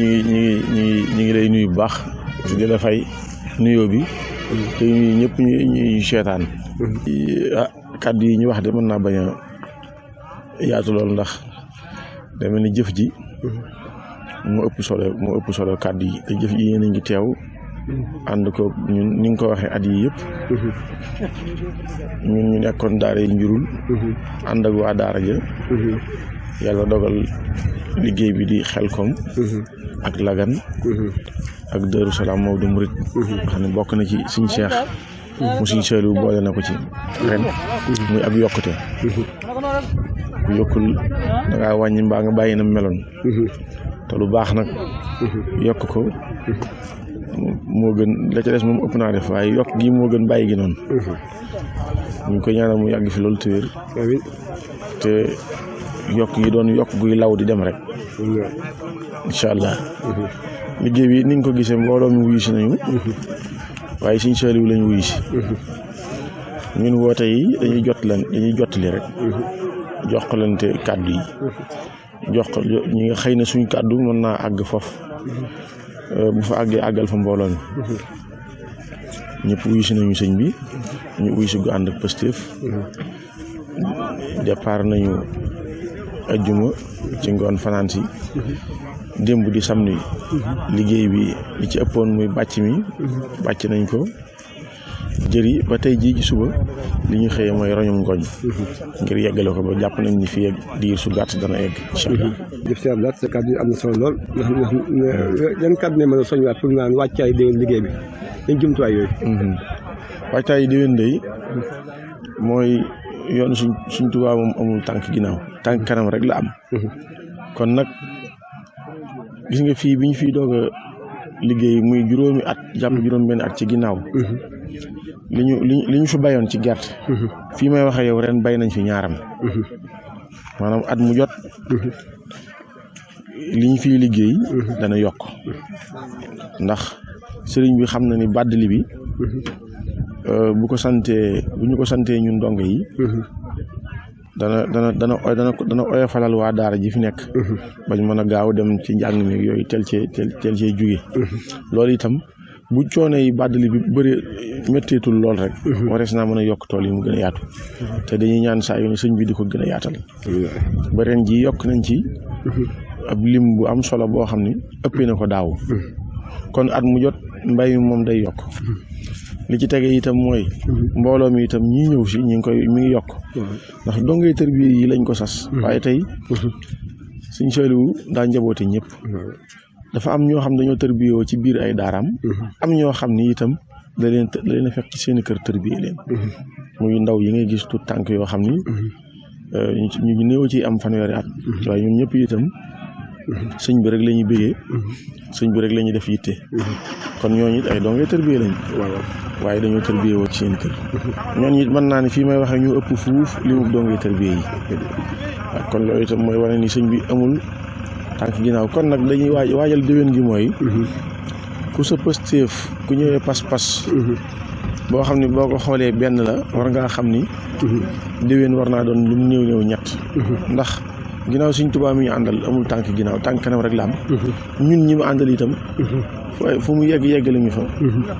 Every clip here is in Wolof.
ñu ngi lay nuyu bu baax di la fay nuyoo bi te ñëpp ñuy seetaan kàddu yi ñu wax de mën naa bañ a yaatu lool ndax dama ni jëf ji moo ëpp solo kàddu yi te jëf ji yéen a ngi teew ànd ko ñun ni nga ko waxee at yi yëpp ñun ñu nekkoon daara yi njurul ànd ak waa daara ja yàlla dogal liggéey bi di Xelkom ak Lagan ak Daaru Salaam Maodo Murit xam ne bokk na ci suñ Cheikh mu suñ Saliou boole na ko ci ren muy ak yokkute ku yokkul da ngaa wàññi mbaa nga bàyyi na meloon te lu baax nag yokk ko moo gën la ca des moom ëpp naa def waaye yokk gi moo gën bàyyi gi noonu ñu ngi koy ñaanal mu yàgg fi loolu te wér te yokk yi doon yokk guy law di dem rek incha allah liggéey bi ni nga ko gisee mbooloo mi wuyu si nañu waaye suñ Saliou lañu wuyu si ñun woote yi dañuy jottali rek jokkalante kàddu yi jox ñi nga xëy na suñ kàddu mën naa àgg foofu bu fa àggee àggal fa mbooloo mi ñëpp wuyu si nañu sëñ bi ñu wuyu si gu ànd ak Pastef départ nañu ajjuma ci ngoon fanaan si démb di samedi liggéey bi li ci ëppoon muy bàcc nañ ko jëri ba tey jii ci suba li ñu xëyee mooy roñum ngooñ ngir yeggale ko ba jàpp nañ ni fii ak diir su gàtt dana egg incha allah. jëf si ablaat sa kàddu yi am na solo lool ndax yan kàddu ne mën a soñwaat pour naan wàccaay déwén liggéey bi dañ jumtuwaay yooyu. wàccaay déwén day mooy yoon suñ Tuubaa moom amul tànk ginnaaw tànk kanam rek la am. kon nag gis nga fii bi ñu fiy doog a liggéey muy juróomi at jàpp juróom benn at ci ginnaaw li ñu fi bayoon ci gerte fii may waxee yow ren bay nañ fi ñaaram maanaam at mu jot li ñu fiy liggéey dana yokk ndax sëriñ bi xam na ni bàddali bi bu ñu ko santee ñun ndongo yi dana oyofalal waa daara ji fi nekk bañ mën a gaaw dem ci njàng mi yooyu teel cee jóge loolu itam bu coono yi bàddali bi bëri métteetul lool rek warees naa mën a yokk tool yi mu gën a yaatu te dañuy ñaan saa yu ne sëñ bi di ko gën a yaatal ba ren ji yokk nañ ci ab lim bu am solo boo xam ni ëppee na ko daaw kon at mu jot mbay mi moom day yokk li ci tege itam mooy mbooloo mi itam ñii ñëw si mi ngi yokk ndax dongay tërbiye yi lañ ko sas waaye tey Sëñ Saliou daa njaboote ñëpp dafa am ñoo xam dañoo tërbiyewoo ci biir ay daaraam am ñoo xam ni itam da leen a fekk ci seen kër tërbiye leen muy ndaw yi ngay gis tout tànk yoo xam ni ñu néew ci am fanweeri at waaye ñun ñëpp itam sëñ bi rek la ñuy bégee sëñ bi rek la ñuy def yitte kon ñooñu it ay dongay tërbiye lañ waaye dañoo tërbiye woo ci seen kër ñooñu it mën naa ne fii may waxee ñu ëpp fuuf li mu dongay tërbiye yi waaw kon loolu itam mooy wane ni sëñ bi amul tànk ginnaaw kon nag dañuy waajal déwén gi mooy ku sa Pastef ku ñëwee pas-pas boo xam ne boo ko xoolee benn la war ngaa xam ni déwén war naa doon lu mu néew ñett ndax ginnaaw Sëñ Tuubaa mi ñu àndal amul tànk ginnaaw tànk kanam rek la am ñun ñi mu àndal itam fu mu yegg la ñu fa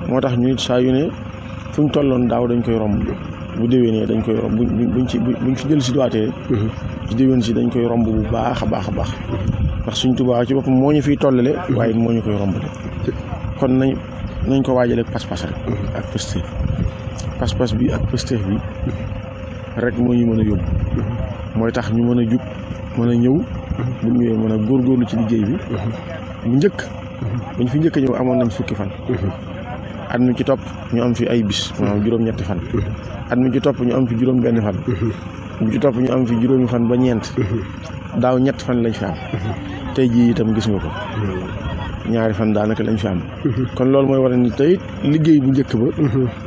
moo tax ñu saa yu ne fu ñu tolloon daaw dañ koy romb bu déwénee dañ koy romb buñ fi jël si doitee ci déwén si dañ koy romb bu baax a baax ndax Sëñ Tuubaa ci boppam moo ñu fiy tollale waaye moo ñu koy rombale kon nañ ko waajale ak pas-pas rek ak Pastef pas-pas bi ak Pastef bi rek moo ñu mën a yóbbu mooy tax ñu mën a jub mën a ñëw bu ñëwee mën a góorgóorlu ci liggéey bi bu njëkk buñ fi njëkk a ñëw amoon nañ fukki fan at mi ci topp ñu am fi ay bis maanaam juróom-ñetti fan at mi ci topp ñu am fi juróom-benn fan bu ci topp ñu am fi juróomi fan ba ñeent daaw ñett fan lañ fi am tey jii itam gis nga ko ñaari fan daanaka lañ fi am kon loolu mooy war a ni tey liggéey bu njëkk ba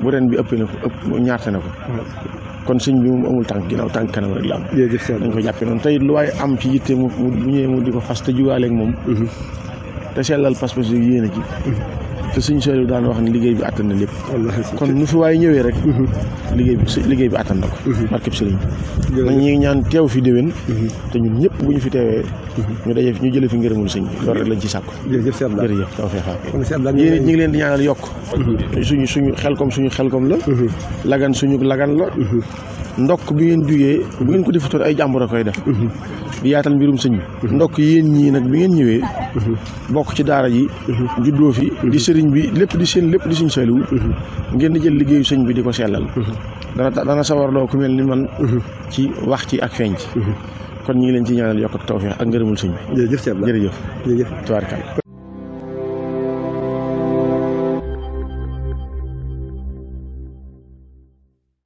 bu ren bi ëppee na ko ñaarte na ko kon sëñ bi moom amul tànk ginnaaw tànk kanam rek la am dañ ko jàppee noonu tey lu waaye am ci yitte mu bu ñëwee mu di ko fas te jugaaleeg moom te sellal pas-pas yi yéene ci te suñu Saliou daan wax ne liggéey bi àttan na lépp kon nu fi waaye ñëwee rek liggéey bi àttan na ko barkeb sëriñ bi ñu ngi ñaan teew fi déwén te ñun ñëpp bu ñu fi teewee ñu jële fi ngërëmul sëñ bi loolu rek lañ ci sàkku jërëjëf taw feexaa ñi ngi leen di ñaanal yokk suñu xelkom la lagan suñu lagan la ndokk bi ngeen jugee bu ngeen ko defatoon ay jàmbur a koy def di yaatal mbirum sëñ bi ndokk yéen ñii nag bi ngeen ñëwee bokk ci daara ji juddoo fi di sëriñ bi lépp di suñ Saliou ngeen di jël liggéeyu sëñ bi di ko sellal dana sawarloo ku mel ni man ci wax ci ak feeñ ci kon ñu ngi leen ci ñaanal yokk ak tawfeex ak ngërëmul sëñ bi jërëjëf tubaarkalla